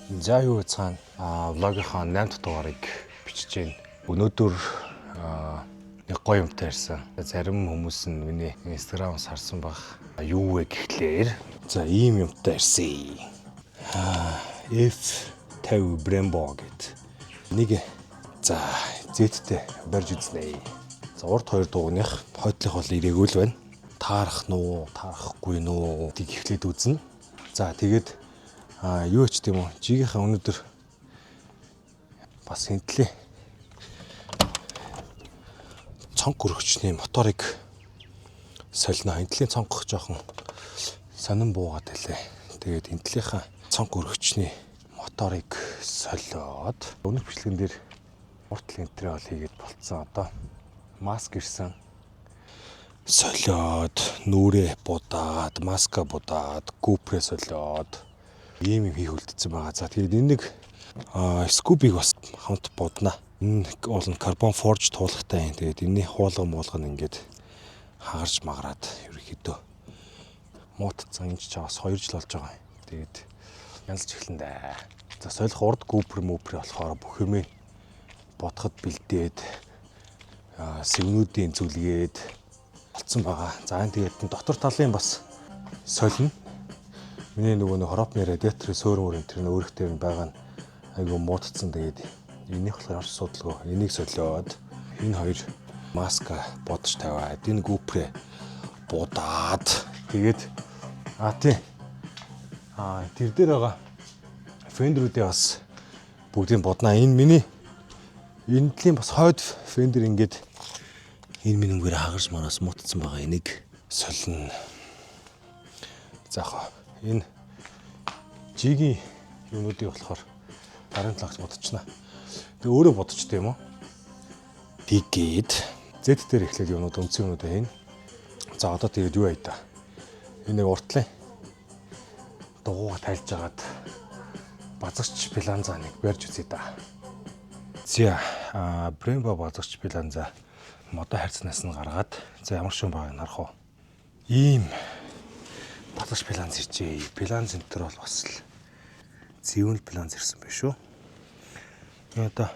За юу цаана влогийнхаа 8 дахь дугаарыг бичиж байна. Өнөөдөр нэг гоё юмтай ирсэн. Зарим хүмүүс нь миний инстаграмаас харсан баг. Юу вэ гэхлээр за ийм юмтай ирсэн. F50 Brembo гэд нэг за зэттэй барьж үзнэ. За урд хоёр дугууных хойдлох бол ирээгүй л байна. Таарах нуу, таарахгүй нуу тийг эхлээд үзнэ. За тэгээд юу ч тийм үү жигийнхаа өнөөдөр бас хинтлээ цонх өргөчний моторыг солино. Хинтлийн цонх жоохон сонин буугаад байлаа. Тэгээд хинтлийнхаа цонх өргөчний моторыг солиод өнөх бичлэгэн дээр урт линтрээ бол хийгээд болцсон. Одоо маск ирсэн. Солиод нүрээ будаад, маска будаад, GoPro солиод ийм юм хийх үлдсэн байгаа. За тэгээд энэ нэг скубиг бас хамт будна. Энэ бол карбон форж туулахтай юм. Тэгээд энэний хуулган ингээд хагарч магараад ерөөхдөө муутцсан энэ ч бас 2 жил болж байгаа. Тэгээд янзлж эхлэн дээ. За солих урд GoPro болохоор бүх юмээ бодоход бэлдээд сэвнүүдийн зүлгээд болцсон байгаа. За энэ тэгээд дотор талын бас солино. Миний нөгөө хоропны радиаторын сөөрөн тэр өөрхтэй юм байгаа нь айгүй муутцсан. Тэгээд энийх болохоор орч судалгүй. Энийг солиод энэ хоёр маска бодож тавиад энэ GoPro будаад тэгээд тэр дээр байгаа фендерүүдээ бас бүгдийг буднаа. Энэ миний энэлийн бас хойд фендер ингээд энэ минийгээр хагарч мараас муутцсан байгаа. Энийг солино. За энэ жигийн юмнуудыг болохоор гарын талаас бодчихно. Тэгээ өөрөө бодчих тийм үү? Тэгээд Z дээр эхлээд юмнууд үндсэн юмнуудаа хийн. За одоо тэгээд юу яа та? Энэ нэг уртлын дугуйгаа тайлж агаад базагч пиланза нэг барьж үзье да. За Brembo базагч пиланза модо харьцнаас нь гаргаад за ямар шин байгааг харах уу? Ийм базагч пиланз иржээ. Пиланз энэ бол бас л зэвүүн пиланз ирсэн байх шүү. Одоо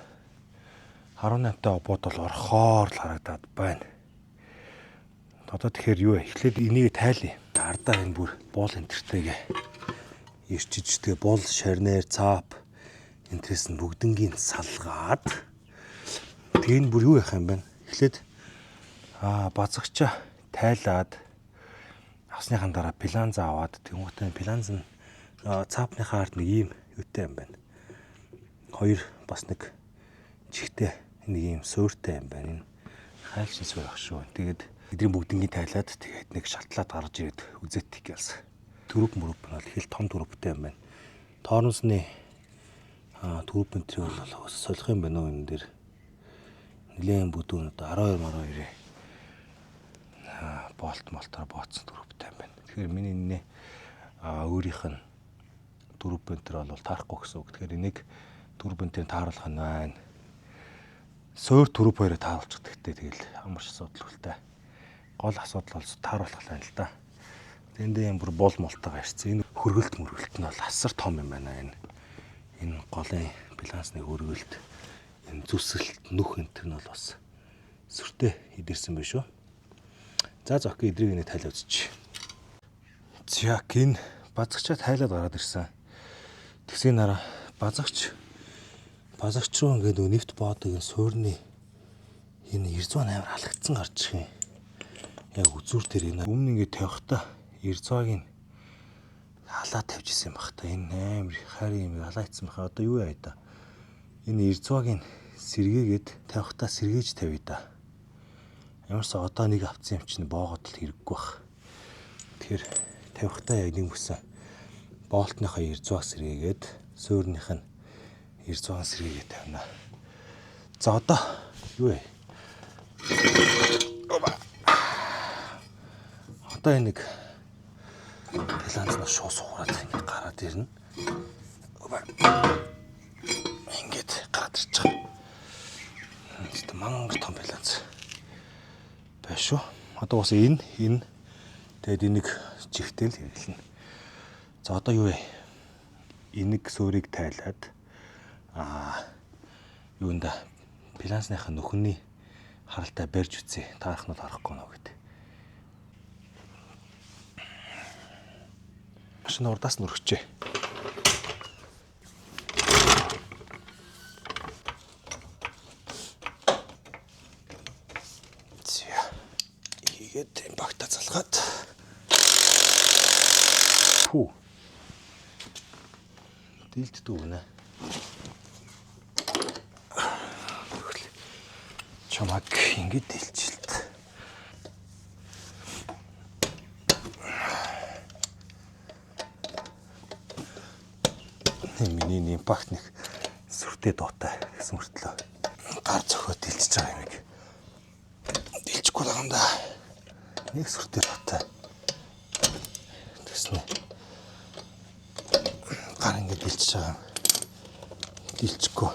18-тай обод бол орхоор л харагдаад байна. Одоо тэгэхээр юу вэ? Эхлээд энийг тайлъя. Ардаа энэ бүр буул энтертэйгээ ирчиж тэгээ буул шарнаар цаап энтрээс нь бүгднгийн салгаад тэгээ энэ бүр юу яах юм бэ? Эхлээд базагчаа тайлаад авсныхан дараа пиланза аваад тэнгуүтэй пиланз нь цаапныхаа ард нэг ийм юутай юм байна. Хоёр бас нэг чихтэй нэг ийм суурьтай юм байна. Энэ хайлшин суурь ах шүү. Тэгээд эдний бүгднгийн тайлаад тэгээд нэг шалтлаад гарч ирээд үзээт гэлс. Төрөв мөрөв бол их л том төрөвтэй юм байна. Тоорносны төрөв бентрийг бол солих юм байна уу энэ дээр. Нэлээд бүдүүн одоо 12 болт молтоор бооцсон төрөвтэй юм байна. Тэгэхээр миний нэ өөрийнх нь төрөв бентер бол таарахгүй гэсэн үг. Тэгэхээр энийг төрөв бентерийг тааруулах нь байна. Суур төрөв хоёроо тааруулчих гэхдээ тэгэл амарч асуудал үлтэй. Гол асуудал бол тааруулах л л да. Тэндээ юм бүр бол молтойгоо ирсэн. Энэ хөргөлт мөргөлт нь бол асар том юм байна. Энэ голын балансны хөргөлт, энэ зүсэлт, нүх энтер нь бол бас сүртэй идэрсэн байх шүү. За зохи эдрийг нэг тайлаа үзчих. За энэ базагчаа тайлаад гараад ирсэн. Тэгсийн дараа базагч руу ингээд нэвт боодог энэ суурны энэ 98 халагдсан гарч ирэх юм. Яг үзүүр дээр энэ өмнө ингээд тавихтаа 90-ыг халаа тавьж исэн байх та. Энэ амар хайрын юм халаа ицсэн баха. Одоо юу яа та? Энэ 90-ыг сэргээгээд тавихтаа сэргээж тавья да. Ямарсаа одоо нэг авцсан юм чинь боогод л хэрэггүй бах. Тэгэхээр тавихтаа яг нэг бүсэн болтныхаа 90-ыг сэргээгээд суурных нь 90-ыг сэргээгээд тавина. За одоо юу вэ? Одоо энэ нэг пиланзнаа шууд суураад ингэ гараад ирнэ. Ингээд гараад ирж байгаа. Тэт мангар том пиланз байна шүү. Одоо бас энэ тэгээд энийг жигтэл хэрэглэнэ. За одоо юу вэ? энийг суурийг тайлаад юунда финансныхаа нөхөний харалтай барьж үзье. Таарахнууд харахгүй нөө гэдэг. Машин урдаас нь өргөчээ. Тэгээд багтаа залгаад. Хүү. Дилддэг үнэ. Чамаг ингэж дэлжилт. Миний импакт нэг сүртэй дуутай гэсэн мөртлөө гар зөхөө дэлжиж байгаа юм яг. Дэлжихгүй байгаа юм да. Нэг сүртэй дуутай. Тэснэ. Гар ингэ дэлжиж байгаа юм. Дэлжихгүй.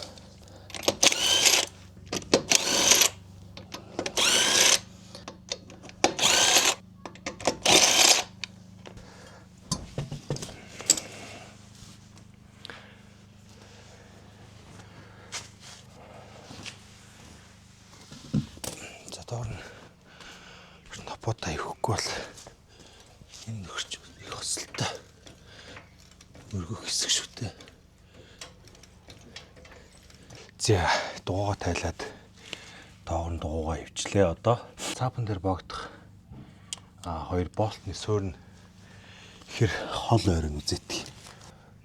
Топота ихгүй бол энэ нөхөрч их хосолтой өргөх хэсэг шүү дээ. За дуугаа тайлаад доогор нь дуугаа ивчлээ. Одоо цаапан дээр богдох хоёр болтны суурь нь ихэр хол ойрон үзээдэг.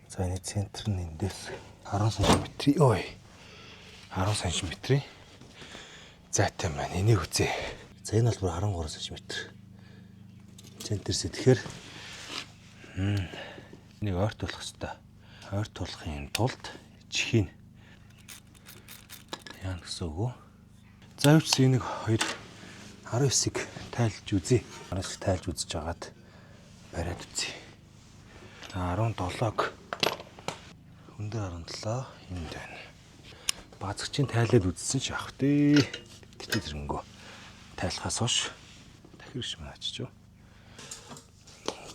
За энэ центр нь эндээс 10 см. Ой. 10 см. Зайтай маань энийг үзье. За энэ бол 13 см. Центрээс тэгэхээр нэг ойрт болох хэрэгтэй. Ойрт болохын тулд чихийг яа гэсэн үг вэ? За өвч энийг 19-ийг тайлж үзье. 19-ийг тайлж үзэж агаад бариад үзье. 17-г өндөр 17 энд байна. Базагчийн тайлаад үзсэн ч явах дээ. Тэгтээ зэрэнгөө тайлахаас хойш дахир шим ачиж юу.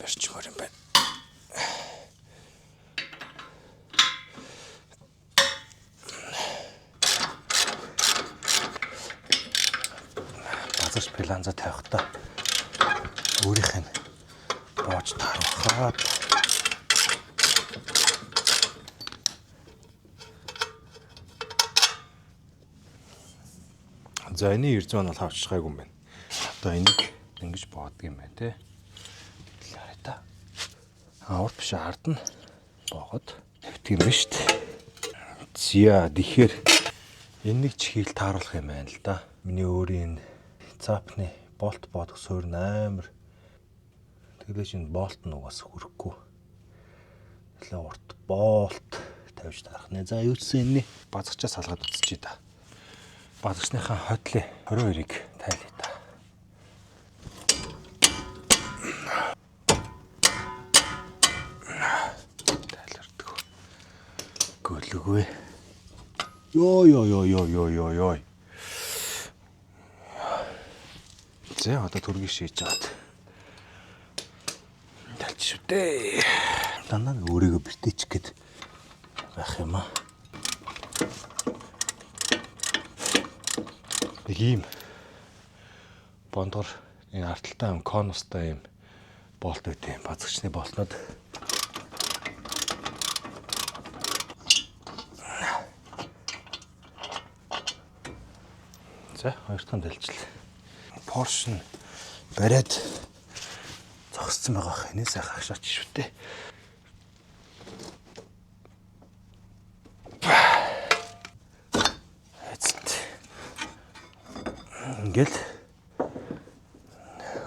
Барьчмаар юм байна. Базарч планза тавихтаа өөрийнх нь боож таарахад за энэ эрз маань бол хавч гайгүй юм байна. Одоо энийг ингэж боодог юм байна те. Хэлээрэй та. Урд биш ард нь боогод тавьдаг юм байна шүү дээ. Зя тэгэхээр энэ нэг чихийг тааруулах юм байна л да. Миний өөрийн цаапны болт боодох суурь амар. Тэгэлээ чинь болт нь угаас хүрэхгүй. Тэглээ урт болт тавьж таарах нэ. За юу ч энэ базгачаас салгаад үзчихье та. Базагчныхаа хотлын 22-ыг тайлъя та. Тайлардаг. Гөлөгөө. Йоо. За одоо түргийг шийдэж аваад. Талж шүү дээ. Дандаа өөрийгөө бэртээчих гээд байх юм аа. Нэг ийм бондгор энэ арталтай юм конустай юм болт өгдөг юм базагчны болтнууд. За хоёр дахь нь дэлжил. Porsche бариад зогссон байгаа хэнээс хагшаач шүү дээ. Ингээл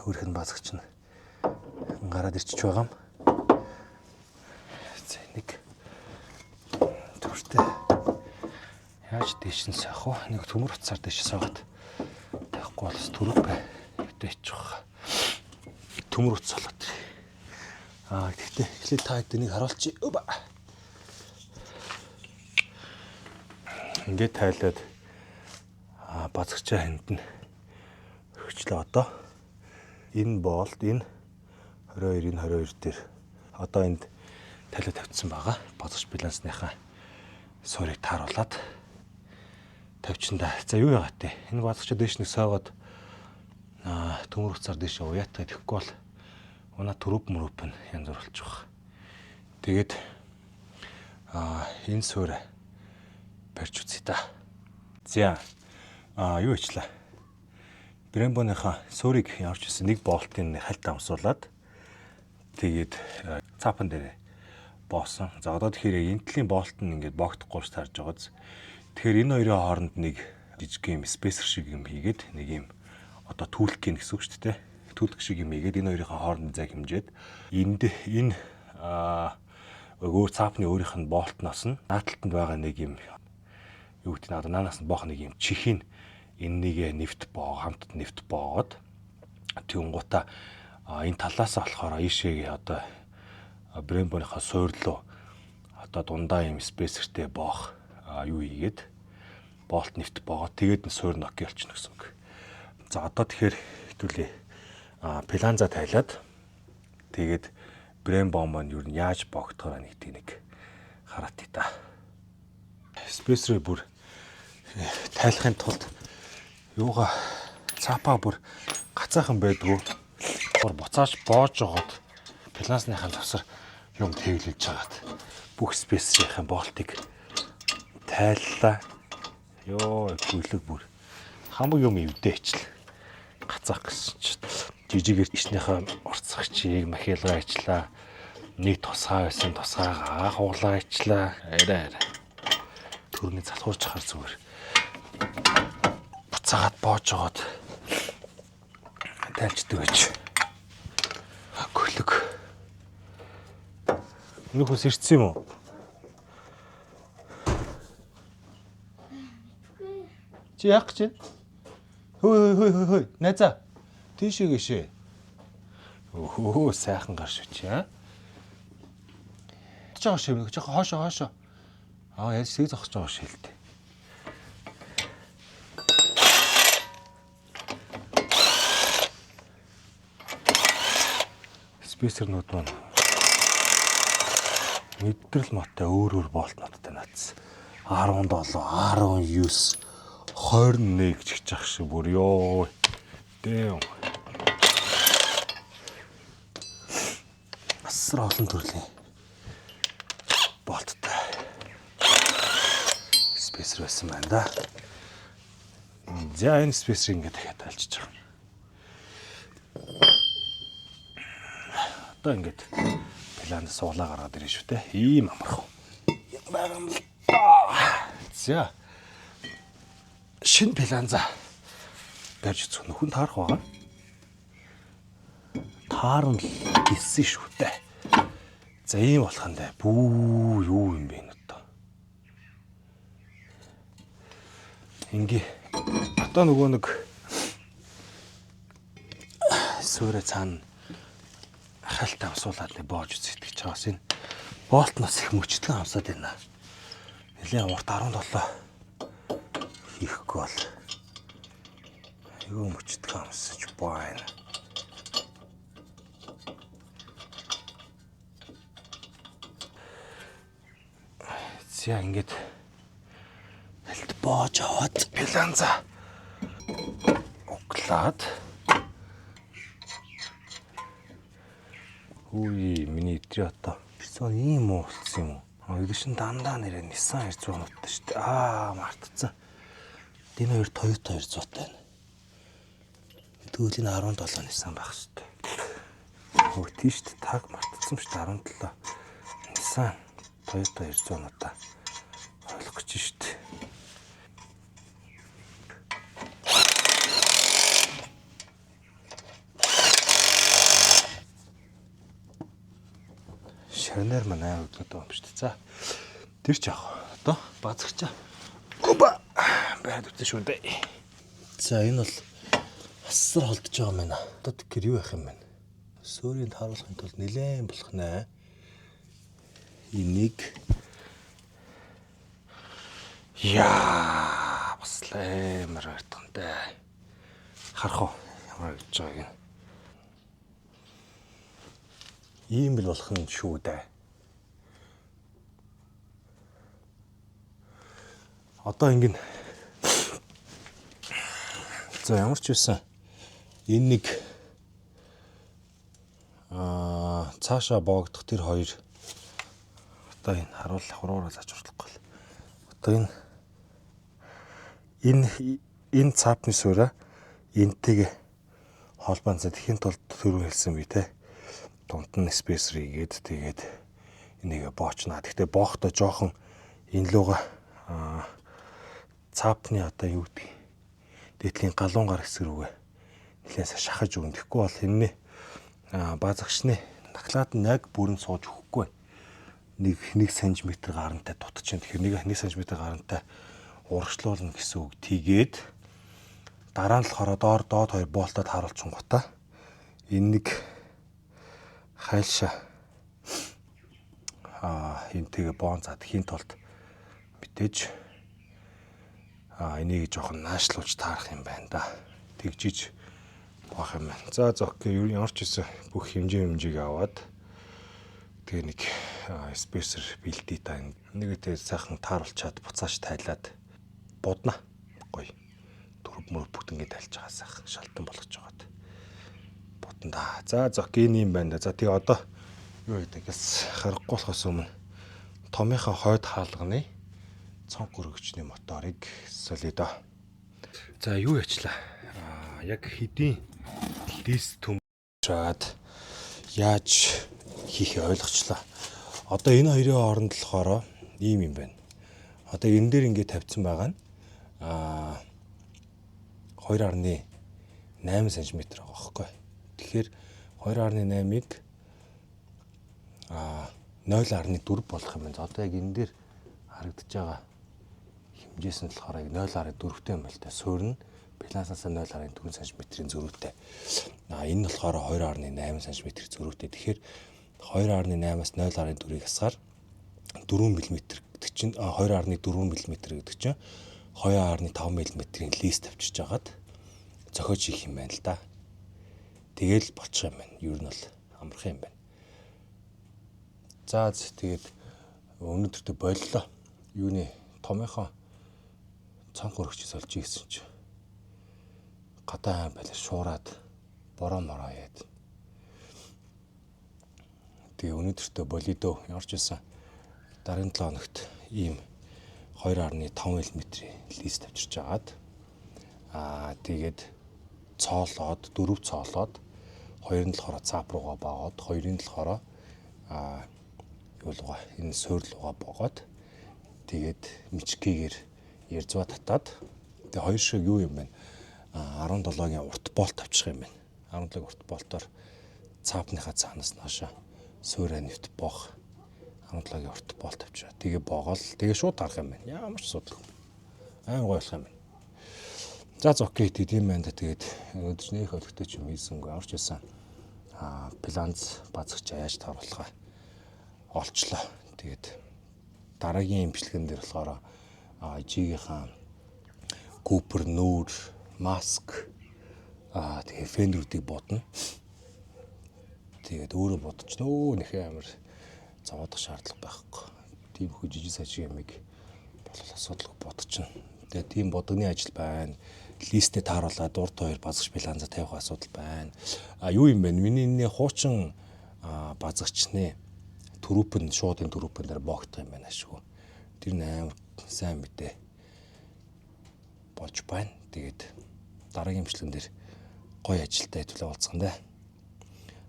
өөрийнх нь базагч нь гараад ирчих байгаа юм. За нэг төртөө яаж дээш нь саах вэ? Нэг төмөр утсаар дээш саагаад тавихгүй болс төрөв бай. Дэвчих واخа. Төмөр утас болоод. Гэхдээ эхлээд та эднийг харуулчих. Ингээд тайлаад базагчаа хэнд нь өгчлээ одоо. Энэ болт энэ 22-ийн 22 дээр одоо энд талиа тавьчихсан байгаа. Бодгоч балансныхаа суурийг тааруулаад тавьчихсан да. За юу яагаад те? Энэ бодгочоо дээш нэг сойгоод төмөр уцаар дээш уяатаа тэхгүй бол унаа төрөв мөрөв нь янз бүр болчих واخ. Тэгээд энэ суур барьж үзье та. За юу ичлээ? Брэмбоныхаа суурийг явж ирсэн нэг болтын хальт амсуулаад тэгээд цаапан дээр боосон. За одоо тэгэхээр энтлийн болт нь ингээд богдохгүй ш тарж байгааз. Тэгэхээр энэ хоёрын хооронд нэг жижиг юм спейсер шиг юм хийгээд нэг юм одоо түлх гин гэсэн үг шүү дээ. Түлх шиг юм хийгээд энэ хоёрын хооронд зай хэмжээд энэ өөр цаапны өөрийнх нь болтноос нь нааталтанд байгаа нэг юм юу гэдэг нь одоо наанаас нь боох нэг юм чихийн энэнийг нэвт хамтд нэвт боогод тэнгуутаа энэ талаас болохоор ийшээгээ одоо Брэмбоныхаа суурлуу одоо дундаа юм спейсертэй боох юу хийгээд болт нэвт боогод тэгээд нь суур нок ялчихна гэсэн үг. За одоо тэгэхээр хэвтүүлээ планза тайлаад тэгээд Брэмбо маань юу яаж богдохоор нэг хараат та. Спейсерээ бүр тайлахын тулд юугаа цаапаа бүр гацаахан байдгүй бүр буцааж боож жогоод плансныхаа завсар юм тэглэж жагаад бүх спейсерийн болтыг тайллаа. Йоо гүйлэг бүр хамаг юм өвдөөчлээ. Гацаах гэсэн чинь жижигэр ичнийхээ урцагчийг махилгаа ичлаа. Нэг тусгай байсан тусгайгаа хуглаа ичлаа. Арай. Төрний залхуурч хар зүгээр. Буцаагаад боож жогоод тайлчдаг байж. Гүйлэг. Нөхөс ирсэн юм уу? Чи яах гэж байна? Хөөе. Найзаа. Тийшээ гээшээ. Өө сайхан гар шүү чи аа. Жоо шив нэг жоохон хоошоо. Яаж сэг зогсож байгаа шээ л дээ. Спейсернууд маань мэдрэл мотой өөр болтнуудтай наацсан. 17, 19, 21 гэж чих шиг бүр ёо. Дэм. Асар олон төрлийн болттой спейсер байсан байна да. За энэ спейсер ингээд дахиад тайлчиж байгаа. Одоо ингээд планд суулаа гаргаад ирэн шүү дээ. Ийм амархан. Байгаа юм л да. За. Шинэ планза барьж үзэх нь хүн таарах байгаа. Таарна л гисэн шүү дээ. За ийм болох нь дээ. Бүү юу юм бэ нөтөө. Ингээ одоо нөгөө нэг суурэ цаана хальт амсуулаад боож үзэгдэж байгаас энэ болтноос их мөчтгөн амсаад байна. Нэлээд урт 17 хийхгүй бол айгүй мөчтгөн амсаж байна. За ингээд хальт боож аваад планза углаад Үгүй миний өдрийн одоо бицон ийм уу болсон юм уу? Эдгээр шин дандаа нэрээ Nissan 200-уудтай шүү дээ. Мартцсан. Энэ хоёр Toyota 200-тай байна. Тэгвэл энэ 17 Nissan байх шүү дээ. Хөө тийш таг мартцсан шүү дээ 17. Nissan Toyota 200-уудаа ойлгох гэж шүү дээ. Шарнаар манай өглөөд байгаа юм шүү дээ. За. Тэр ч яах вэ? Одоо базагчаа. Опа. Байд үтэн шүү дээ. За энэ бол асар холдож байгаа юм байна. Одоо тэгэхээр юу яах юм бэ? Суурийг тааруулахын тулд нэлээд болох нэ. Энийг яа бас лэмэр айтгантай. Харах уу? Ямар гэж байгааг нь. Ийм л болох нь шүү дээ. Одоо ингэ за ямар ч байсан энэ нэг цаашаа боогдох тэр хоёр одоо энэ харуулах хуруугаар зачруулахгүй. Одоо энэ цаапны суурь энтэйг холбоонцоо тэхийн тулд түрүү хэлсэн би те дунд нь спейсер хийгээд тэгээд энийг боочнаа. Гэхдээ бохдоо жоохон энэ луга цаапны одоо юу гэдэг дээдлийн галуун гар хэсэг рүүгээ нэлээсээ шахаж өгнө. Тэгэхгүй бол энэ баазагчны наклаад нь яг бүрэн сууж өгөхгүй байна. 1 см гарантай дутчихна. Тэгэхээр 1 см гарантай урагшлуулна гэсэн үг. Тэгээд дараа нь болохоор доод хоёр болтод харуулчихгоотаа энэ нэг хайлшаа энтэйгээ боон задхийн тулд мэдээж энийг жоохон наашлуулж таарах юм байна да. Тэгжиж баах юм байна. За окей, ямар ч гэсэн бүх хэмжээг аваад тэгээ нэг спейсер бэлдээ та нэгэтэй сайхан тааруулчаад буцааж тайлаад будна. Гоё. Дөрөв мөр бүгднийг тайлж байгаа сайхан шалтан болгож байгаад. Будна да. За окей, юм байна да. За тэгээ одоо юу гэдэг гэс харахгүй болохоос өмнө томынхаа хойд хаалганы цонх өргөчний моторыг солидо. За юу ячлаа? Яг хэдийн лист төмчаад яаж хийхээ ойлгочлаа. Одоо энэ хоёрын хооронд болохоор ийм юм байна. Одоо энэ дээр ингээд тавьсан байгаа нь 2.8 см байгаа байхгүй. Тэгэхээр 2.8-ыг 0.4 болох юм байна. Одоо яг энэ дээр харагдаж байгаа хэмжээс нь болохоор 0.4-тэй юм байна л да. Суурь нь планасаас 0.4 см-ийн зөрүүтэй. Энэ нь болохоор 2.8 см зөрүүтэй. Тэгэхээр 2.8-аас 0.4-ийг хасгаар 4 мм гэдэг чинь 2.4 мм гэдэг чинь 2.5 мм-ийн лист авчирч агаад зохиож хийх юм байна л да. Тэгэл болчих юм байна. Юу нь бол амархан юм байна. За тэгээд өнөөдөртөө боллоо. Юуны томынхоо цонх өргөчийг сольж ийсэн чи гадаа байлаа шуураад бороо мороо яад. Тэгээ өнөөдөртөө болидо ямар ч байсан дараагийн 7 хоногт ийм 2.5 мм-ийн лист авчирч агаад тэгээд цоолоод 4 цоолоод хоёр нь болохоор цаап руугаа багаад хоёрын болохоор юулгаа энэ суйрлуугаа богоод тэгээд мичгээр ярзва татаад тэгээд хоёр шиг юу юм бэ? 17-гийн урт болт авчих юм байна. 17-гийн урт болтоор цаапныхаа цаанаас наашаа суурай нэвт боох 17-гийн урт болт авчираа. Тэгээ боогоол тэгээ шууд гарах юм байна. Ямар ч асуудал. Айн гоё болох юм байна. За окей тийм байна да. Тэгээд өдөржнийх өлегтэй ч юм ийсэнгүй орж исэн. Планц базагч яаж тааруулахаа олчлоо. Тэгээд дараагийн имжлэгэн дээр болохоор G-ийн Cooper нүүр, маск тэгээд фендерүүдийг бодно. Тэгээд өөрөө бодож нөхөө амар зовоодох шаардлага байхгүй. Тийм хөө жижиг сажиг юмыг болол асуудал бодчихно. Тэгээд тийм бодгоны ажил байна. Листээ тааруулаад урд хоёр базагч планза тавих асуудал байна. Юу юм бэ? Миний энэ хуучин базагчны түрүүпэн шууд энэ түрүүпэн дээр боогдох юм байна шүү. Тэр амар сайн мэдээ болж байна. Тэгээд дараагийн имжлэгэн дээр гоё ажилтай хэвлээ уулзсан дээ.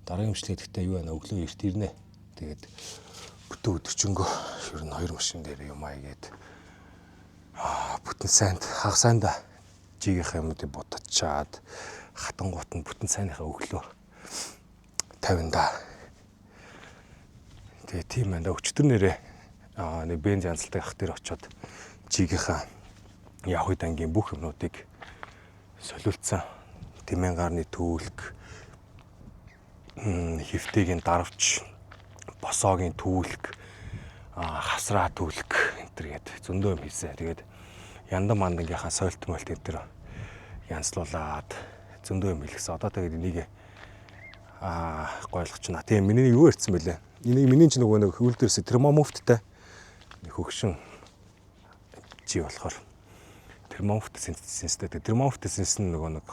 Дараагийн имжлэг гэхдээ юу байна? Өглөө эрт ирнэ. Тэгээд бүтэн өдөржингөө ер нь хоёр машин дээр юм аягээд бүтэн сайнд хаг сайнда G-ийн юмыг бодчихад хатангуут нь бүтэн сайныхаа өглөө 50-да. Тэгээ тийм байна. Өчтөр нэрээ нэг бенз янзалтай ах дээр очиод G-ийн Яхуй дангийн бүх юмнуудыг солиулсан. Тэмэн гарны түүлэг, хэвтэйгийн дарвч, босоогийн түүлэг, хасраа түүлэг энтергээд зөндөө юм хийсэн. Тэгээд яндан мандангийнхаа сойлт молт энтер янзлуулаад зөндөө юм хэлсэн. Одоо тэгээд энийг гойлгочна. Тийм миний юу ярьсан бэлээ? Энийг миний ч нөгөө нэг хөвөл дээрс термомуфттай хөгшин G болохоор термофотосинтез. Термофотосинтез нь нөгөө нэг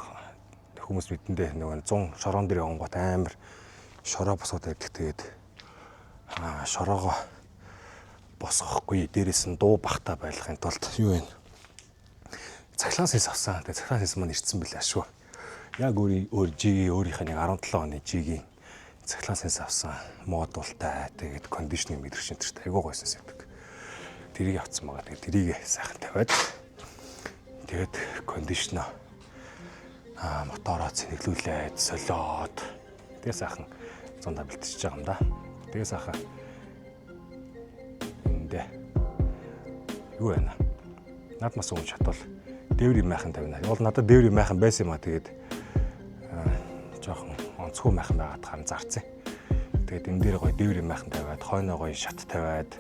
хүмүүс мэдэндээ нөгөө 100 шорон дээр явган гот амар шороо босоод байдаг. Тэгээд шороогоо босгохгүй дээрээс нь дуу бахта байлгахын тулд юу вэ? Цахилгаан сэнс авсан. Тэгээд цахилгаан сэнс маань ирсэн билээ шүү. Яг өөр G-ийн өөрийнх нь 17 оны G-ийн цахилгаан сэнс авсан. Модултай тэгээд кондишнинг мэдрэгч энтертэй айгуу гоё сэнс байдаг. Тэрийг авцсан байгаа. Тэгээд тэрийг сайхан тавиад тэгээд кондишнер мотороо цэнэглүүлээд солиод тэгээд сайхан зундаа бэлтжиж байгаа юм да. Тэгээд сайхан эндээ юу байна? Над мас ууж чадвал дээврийн майхан тавина. Уул надад дээврийн майхан байсан юм а. Тэгээд жоохон онцгой майхан байгаад харан зарцсан. Тэгээд энэ дээр гоё дээврийн майхан тавиад, хойноо гоё шат тавиад.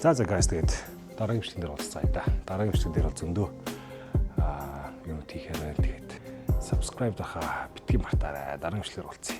За guys тэгээд дараагийн бичлэгэн дээр уулзцаа да. Дараагийн бичлэг дээр бол зөндөө юм тийхээр байна. Тэгээд subscribe дахаа битгий мартаарай. Дараагийн бичлэгээр уулзъя.